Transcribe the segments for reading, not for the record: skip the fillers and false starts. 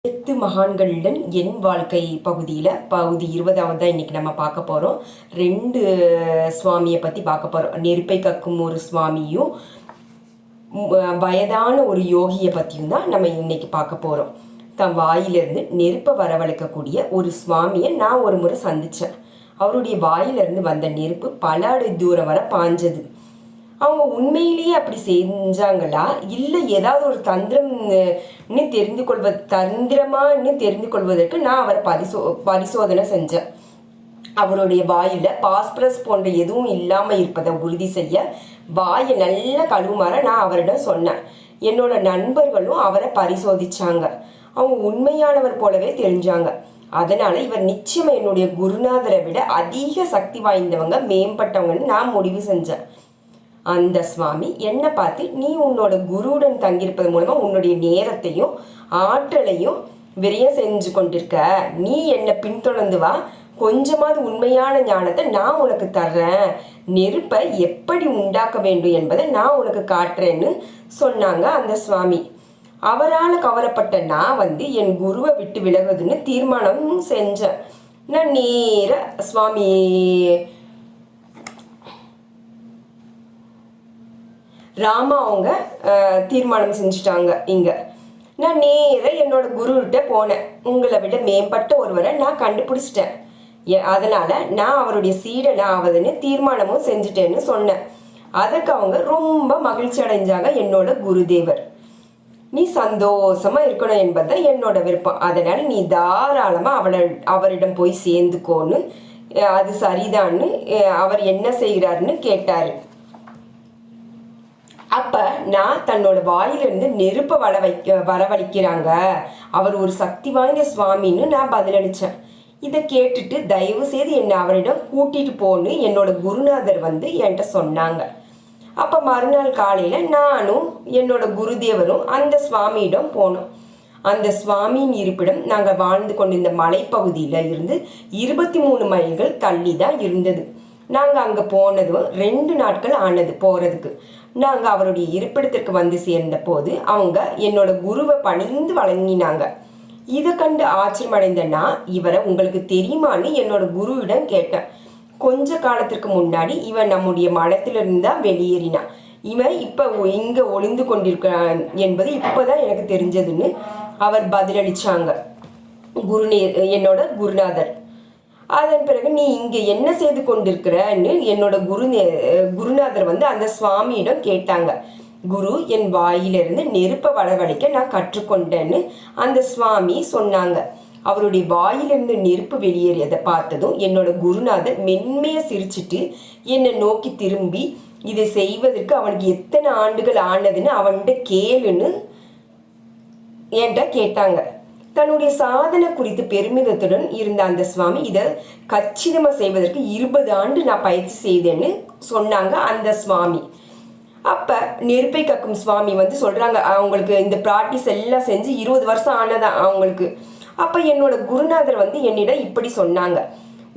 எட்டு மகான்களுடன் என் வாழ்க்கை பகுதி 20வது தான் இன்னைக்கு நம்ம பார்க்க போகிறோம். ரெண்டு சுவாமியை பற்றி பார்க்க போகிறோம். நெருப்பை கக்கும் ஒரு சுவாமியும் வயதான ஒரு யோகியை பற்றியும் தான் நம்ம இன்னைக்கு பார்க்க போகிறோம். தன் வாயிலிருந்து நெருப்பை வரவழைக்கக்கூடிய ஒரு சுவாமியை நான் ஒரு முறை சந்தித்தேன். அவருடைய வாயிலிருந்து வந்த நெருப்பு பல அடி தூரம் வர பாஞ்சது. அவங்க உண்மையிலேயே அப்படி செஞ்சாங்களா, இல்லை ஏதாவது ஒரு தந்திரம்னு தெரிந்து கொள்வதற்கு நான் அவரை பரிசோதனை செஞ்சேன். அவருடைய வாயில் பாஸ்பரஸ் போன்ற எதுவும் இல்லாமல் இருப்பதை உறுதி செய்ய வாயை நல்லா கழுவுமாற நான் அவரிடம் சொன்னேன். என்னோட நண்பர்களும் அவரை பரிசோதிச்சாங்க. அவங்க உண்மையானவர் போலவே தெரிஞ்சாங்க. அதனால இவர் நிச்சயம் என்னுடைய குருநாதரை விட அதிக சக்தி வாய்ந்தவங்க, மேம்பட்டவங்கன்னு நான் முடிவு செஞ்சேன். அந்த சுவாமி என்னை பார்த்து, நீ உன்னோட குருவுடன் தங்கியிருப்பது மூலமா உன்னுடைய நேரத்தையும் ஆற்றலையும் விரயம் செஞ்சு கொண்டிருக்க. நீ என்னை பின்தொடர்ந்து வா, கொஞ்சமாவது உண்மையான ஞானத்தை நான் உனக்கு தர்றேன். நெருப்பை எப்படி உண்டாக்க வேண்டும் என்பதை நான் உனக்கு காட்டுறேன்னு சொன்னாங்க அந்த சுவாமி. அவரால் கவலைப்பட்ட நான் என் குருவை விட்டு விலகுதுன்னு தீர்மானம் செஞ்சேன். நான் நேர சுவாமி ராமா அவங்க தீர்மானம் செஞ்சுட்டாங்க. இங்கே நான் நேராக என்னோட குருகிட்ட போனேன். உங்களை விட மேம்பட்ட ஒருவரை நான் கண்டுபிடிச்சிட்டேன், அதனால் நான் அவருடைய சீடனை ஆவதுன்னு தீர்மானமும் செஞ்சுட்டேன்னு சொன்னேன். அதுக்கு அவங்க ரொம்ப மகிழ்ச்சி அடைஞ்சாங்க. என்னோட குருதேவர், நீ சந்தோஷமாக இருக்கணும் என்பதுதான் என்னோட விருப்பம். அதனால் நீ தாராளமாக அவரிடம் போய் சேர்ந்துக்கோன்னு, அது சரிதான்னு அவர் என்ன செய்கிறாருன்னு கேட்டார். அப்போ நான் தன்னோட வாயிலிருந்து நெருப்பை வரவழைக்கிறாங்க, அவர் ஒரு சக்தி வாய்ந்த சுவாமின்னு நான் பதிலளித்தேன். இதை கேட்டுட்டு தயவு செய்து என்னை அவரிடம் கூட்டிகிட்டு போன்னு என்னோட குருநாதர் என்கிட்ட சொன்னாங்க. அப்போ மறுநாள் காலையில் நானும் என்னோட குருதேவரும் அந்த சுவாமியிடம் போனோம். அந்த சுவாமியின் இருப்பிடம் நாங்கள் வாழ்ந்து கொண்டிருந்த மலைப்பகுதியில் இருந்து 23 மைல்கள் தள்ளி தான் இருந்தது. நாங்கள் அங்கே போனதும் 2 நாட்கள் ஆனது போகிறதுக்கு. நாங்கள் அவருடைய இருப்பிடத்திற்கு சேர்ந்த போது அவங்க என்னோட குருவை பணிந்து வழங்கினாங்க. இதை கண்டு ஆச்சரியமடைந்த நான், இவரை உங்களுக்கு தெரியுமான்னு என்னோட குருவிடம் கேட்டேன். கொஞ்ச காலத்திற்கு முன்னாடி இவன் நம்முடைய மடத்திலிருந்து தான் வெளியேறினான். இவன் இப்போ இங்கே ஒளிந்து கொண்டிருக்கிறான் என்பது இப்போதான் எனக்கு தெரிஞ்சதுன்னு அவர் பதிலளிச்சாங்க, என்னோட குருநாதர். அதன் பிறகு நீ இங்கே என்ன செய்து கொண்டிருக்கிறன்னு என்னோட குருநாதர் அந்த சுவாமியிடம் கேட்டாங்க. குரு, என் வாயிலிருந்து நெருப்பை வரவழைக்க நான் கற்றுக்கொண்டேன்னு அந்த சுவாமி சொன்னாங்க. அவருடைய வாயிலிருந்து நெருப்பு வெளியேறியதை பார்த்ததும் என்னோட குருநாதர் மென்மையை சிரிச்சிட்டு என்னை நோக்கி திரும்பி, இதை செய்வதற்கு அவனுக்கு எத்தனை ஆண்டுகள் ஆனதுன்னு அவன்கிட்ட கேளுன்னு என்கிட்ட கேட்டாங்க. தன்னுடைய சாதனை குறித்து பெருமிதத்துடன் இருந்த அந்த சுவாமி, இதை கச்சிதமாக செய்வதற்கு 20 ஆண்டு நான் பயிற்சி செய்தேன்னு சொன்னாங்க அந்த சுவாமி. அப்போ நெருப்பை கக்கும் சுவாமி சொல்கிறாங்க, அவங்களுக்கு இந்த ப்ராக்டிஸ் எல்லாம் செஞ்சு 20 வருஷம் ஆனதான் அவங்களுக்கு. அப்போ என்னோட குருநாதர் என்னிடம் இப்படி சொன்னாங்க,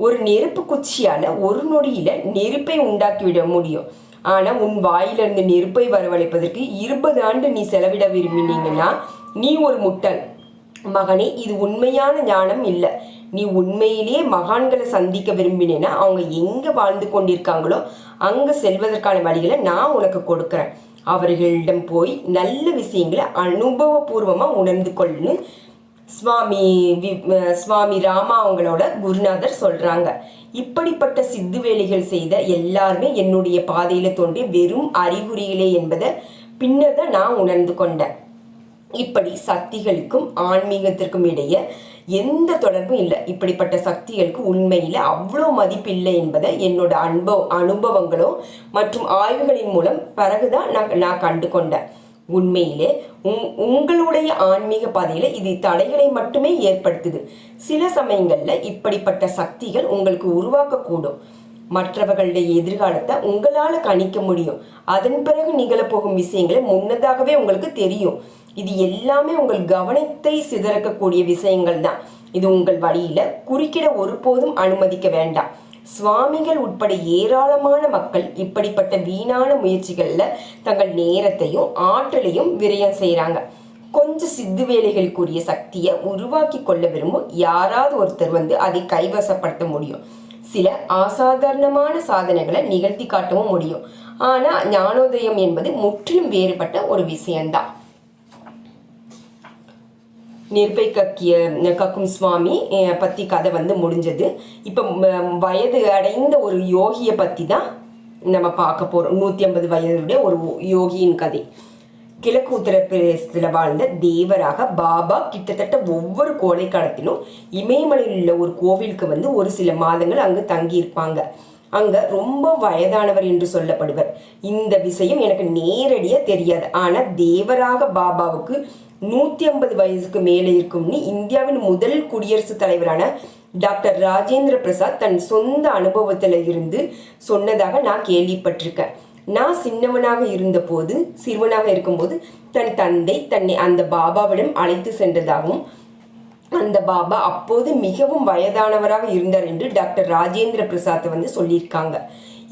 ஒரு நெருப்பு குச்சியால் ஒரு நொடியில் நெருப்பை உண்டாக்கிவிட முடியும். ஆனால் உன் வாயிலிருந்து நெருப்பை வரவழைப்பதற்கு 20 ஆண்டு நீ செலவிட விரும்பினீங்கன்னா நீ ஒரு முட்டாள் மகனே. இது உண்மையான ஞானம் இல்லை. நீ உண்மையிலேயே மகான்களை சந்திக்க விரும்பினேன்னா அவங்க எங்கே வாழ்ந்து கொண்டிருக்காங்களோ அங்கே செல்வதற்கான வழிகளை நான் உனக்கு கொடுக்குறேன். அவர்களிடம் போய் நல்ல விஷயங்களை அனுபவபூர்வமாக உணர்ந்து கொள்ளுன்னு சுவாமி ராமா அவங்களோட குருநாதர் சொல்கிறாங்க. இப்படிப்பட்ட சித்து வேலைகள் செய்த எல்லாருமே என்னுடைய பாதையில் தோன்றிய வெறும் அறிகுறிகளே என்பதை பின்னர் தான் நான் உணர்ந்து கொண்டேன். இப்படி சக்திகளுக்கும் ஆன்மீகத்திற்கும் இடையே எந்த தொடர்பும் இல்லை. இப்படிப்பட்ட சக்திகளுக்கு உண்மையில் அவ்வளோ மதிப்பில்லை என்பதை என்னோட அனுபவங்களோ மற்றும் ஆய்வுகளின் மூலம் பிறகுதான் நான் கண்டு கொண்டேன். உண்மையிலே உங்களுடைய ஆன்மீக பாதையில் இது தடைகளை மட்டுமே ஏற்படுத்துது. சில சமயங்களில் இப்படிப்பட்ட சக்திகள் உங்களுக்கு உருவாக்கக்கூடும். மற்றவர்களுடைய எதிர்காலத்தை உங்களால் கணிக்க முடியும். அதன் பிறகு நிகழப்போகும் விஷயங்களை முன்னதாகவே உங்களுக்கு தெரியும். இது எல்லாமே உங்கள் கவனத்தை சிதறக்கக்கூடிய விஷயங்கள் தான். இது உங்கள் வழியில குறுக்கிட ஒருபோதும் அனுமதிக்க வேண்டாம். சுவாமிகள் உட்பட ஏராளமான மக்கள் இப்படிப்பட்ட வீணான முயற்சிகளில் தங்கள் நேரத்தையும் ஆற்றலையும் விரயம் செய்கிறாங்க. கொஞ்சம் சித்து வேலைகளுக்குரிய சக்தியை உருவாக்கி கொள்ள விரும்பும் யாராவது ஒருத்தர் அதை கைவசப்படுத்த முடியும். சில அசாதாரணமான சாதனைகளை நிகழ்த்தி காட்டவும் முடியும். ஆனால் ஞானோதயம் என்பது முற்றிலும் வேறுபட்ட ஒரு விஷயம்தான். நிர்பை கக்கும் சுவாமி பற்றி கதை முடிஞ்சது. இப்போ வயது அடைந்த ஒரு யோகியை பற்றி தான் நம்ம பார்க்க போகிறோம். 150 வயதுடைய ஒரு யோகியின் கதை. கிழக்கு உத்தரப்பிரதேசத்தில் வாழ்ந்த தேவராக பாபா கிட்டத்தட்ட ஒவ்வொரு கோடை காலத்திலும் இமயமலையில் உள்ள ஒரு கோவிலுக்கு ஒரு சில மாதங்கள் அங்கு தங்கியிருப்பாங்க. அங்கே ரொம்ப வயதானவர் என்று சொல்லப்படுவர். இந்த விஷயம் எனக்கு நேரடியாக தெரியாது. ஆனால் தேவராக பாபாவுக்கு 150 வயசுக்கு மேலே இருக்கும்னு இந்தியாவின் முதல் குடியரசுத் தலைவரான டாக்டர் ராஜேந்திர பிரசாத் தன் சொந்த அனுபவத்தில் இருந்து சொன்னதாக நான் கேள்விப்பட்டிருக்கேன். நான் சிறுவனாக இருக்கும்போது தன் தந்தை தன்னை அந்த பாபாவிடம் அழைத்து சென்றதாகவும் அந்த பாபா அப்போது மிகவும் வயதானவராக இருந்தார் என்று டாக்டர் ராஜேந்திர பிரசாத் சொல்லியிருக்காங்க.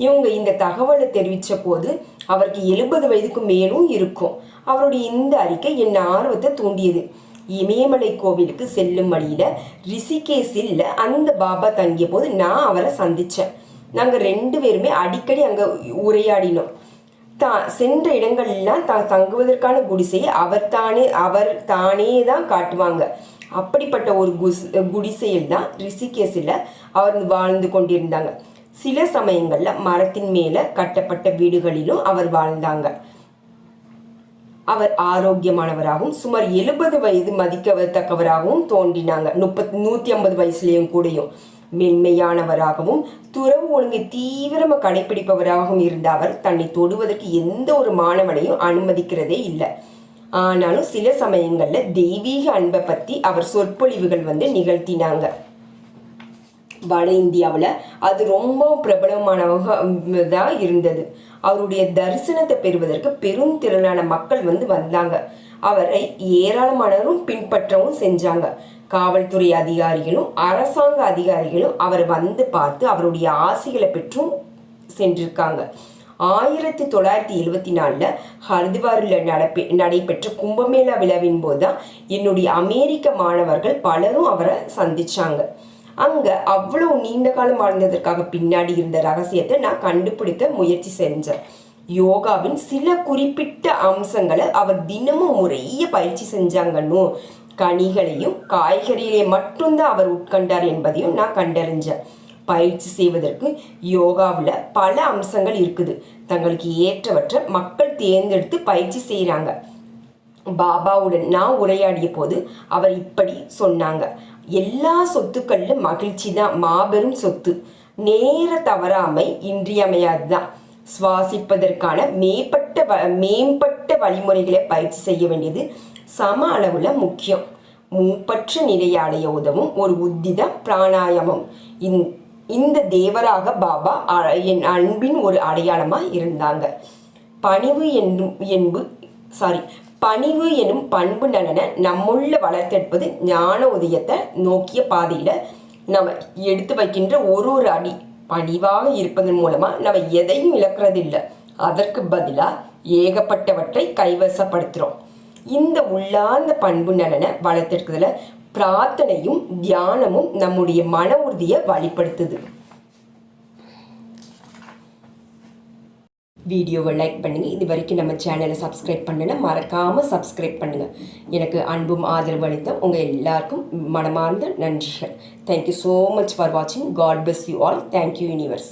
இவங்க இந்த தகவலை தெரிவித்த போது அவருக்கு 70 வயதுக்கு மேலும் இருக்கும். அவருடைய இந்த அறிக்கை என் ஆர்வத்தை தூண்டியது. இமயமலை கோவிலுக்கு செல்லும் வழியில் ரிஷிகேஷில் அந்த பாபா தங்கிய போது நான் அவரை சந்தித்தேன். நாங்கள் 2 பேருமே அடிக்கடி அங்கே உரையாடினோம். சென்ற இடங்கள்லாம் தங்குவதற்கான குடிசையை அவர் தானே தான் காட்டுவாங்க. அப்படிப்பட்ட ஒரு குடிசையில் தான் ரிஷிகேஷில் அவர் வாழ்ந்து கொண்டிருந்தாங்க. சில சமயங்களில் மரத்தின் மேலே கட்டப்பட்ட வீடுகளிலும் அவர் வாழ்ந்தாங்க. அவர் ஆரோக்கியமானவராகவும் சுமார் 70 வயது மதிக்கத்தக்கவராகவும் தோன்றினாங்க. 150 வயசுலேயும் கூடயும் மென்மையானவராகவும் துறவு ஒழுங்கை தீவிரமாக கடைபிடிப்பவராகவும் இருந்த அவர் தன்னை தொடுவதற்கு எந்த ஒரு மாணவனையும் அனுமதிக்கிறதே இல்லை. ஆனாலும் சில சமயங்களில் தெய்வீக அன்பை பற்றி அவர் சொற்பொழிவுகள் நிகழ்த்தினாங்க. வட இந்தியாவில் அது ரொம்ப பிரபலமானதாக இருந்தது. அவருடைய தரிசனத்தை பெறுவதற்கு பெருந்திரளான மக்கள் வந்தாங்க. அவரை ஏராளமானவரும் பின்பற்றவும் செஞ்சாங்க. காவல்துறை அதிகாரிகளும் அரசாங்க அதிகாரிகளும் அவர் பார்த்து அவருடைய ஆசிகளை பெற்றும் சென்றிருக்காங்க. 1974 ஹரித்வாரில் நடைபெற்ற கும்பமேளா விழாவின் போது தான் என்னுடைய அமெரிக்க மாணவர்கள் பலரும் அவரை சந்திச்சாங்க. அங்கே அவ்வளோ நீண்ட காலம் வாழ்ந்ததற்காக பின்னாடி இருந்த ரகசியத்தை நான் கண்டுபிடிக்க முயற்சி செஞ்சேன். யோகாவின் சில குறிப்பிட்ட அம்சங்களை அவர் தினமும் முறைய பயிற்சி செஞ்சாங்கன்னு, கனிகளையும் காய்கறிகளையும் மட்டும்தான் அவர் உட்கொண்டார் என்பதையும் நான் கண்டறிஞ்சேன். பயிற்சி செய்வதற்கு யோகாவில் பல அம்சங்கள் இருக்குது. தங்களுக்கு ஏற்றவற்றை மக்கள் தேர்ந்தெடுத்து பயிற்சி செய்கிறாங்க. பாபாவுடன் நான் உரையாடிய போது அவர் இப்படி சொன்னாங்க: எல்லா சொத்துக்களிலும் மகிழ்ச்சி தான் மாபெரும் சொத்து. நேர தவறாமை இன்றியமையாது தான். சுவாசிப்பதற்கான மேம்பட்ட வழிமுறைகளை பயிற்சி செய்ய வேண்டியது சம அளவில் முக்கியம். மூப்பற்ற நிலையை அடைய உதவும் ஒரு உத்தி தான் பிராணாயாமம். இந்த தேவராக பாபா என் அன்பின் ஒரு அடையாளமாக இருந்தாங்க. பணிவு எனும் பண்பு நலனை நம்முள்ள வளர்த்தெடுப்பது ஞான உதயத்தை நோக்கிய பாதையில் நம்ம எடுத்து வைக்கின்ற ஒரு அடி. பணிவாக இருப்பதன் மூலமாக நம்ம எதையும் இழக்கிறதில்லை. அதற்கு பதிலாக ஏகப்பட்டவற்றை கைவசப்படுத்துகிறோம். இந்த உள்ளார்ந்த பண்பு நலனை வளர்த்தெடுக்கிறதுல பிரார்த்தனையும் தியானமும் நம்முடைய மன உறுதியை வெளிப்படுத்துது. வீடியோவை லைக் பண்ணுங்கள். இது வரைக்கும் நம்ம சேனலை சப்ஸ்கிரைப் பண்ணலைன்னா மறக்காமல் சப்ஸ்கிரைப் பண்ணுங்கள். எனக்கு அன்பும் ஆதரவு அளித்த உங்கள் எல்லாருக்கும் மனமார்ந்த நன்றிகள். தேங்க்யூ ஸோ மச் ஃபார் வாட்சிங். God bless you all. Thank you universe.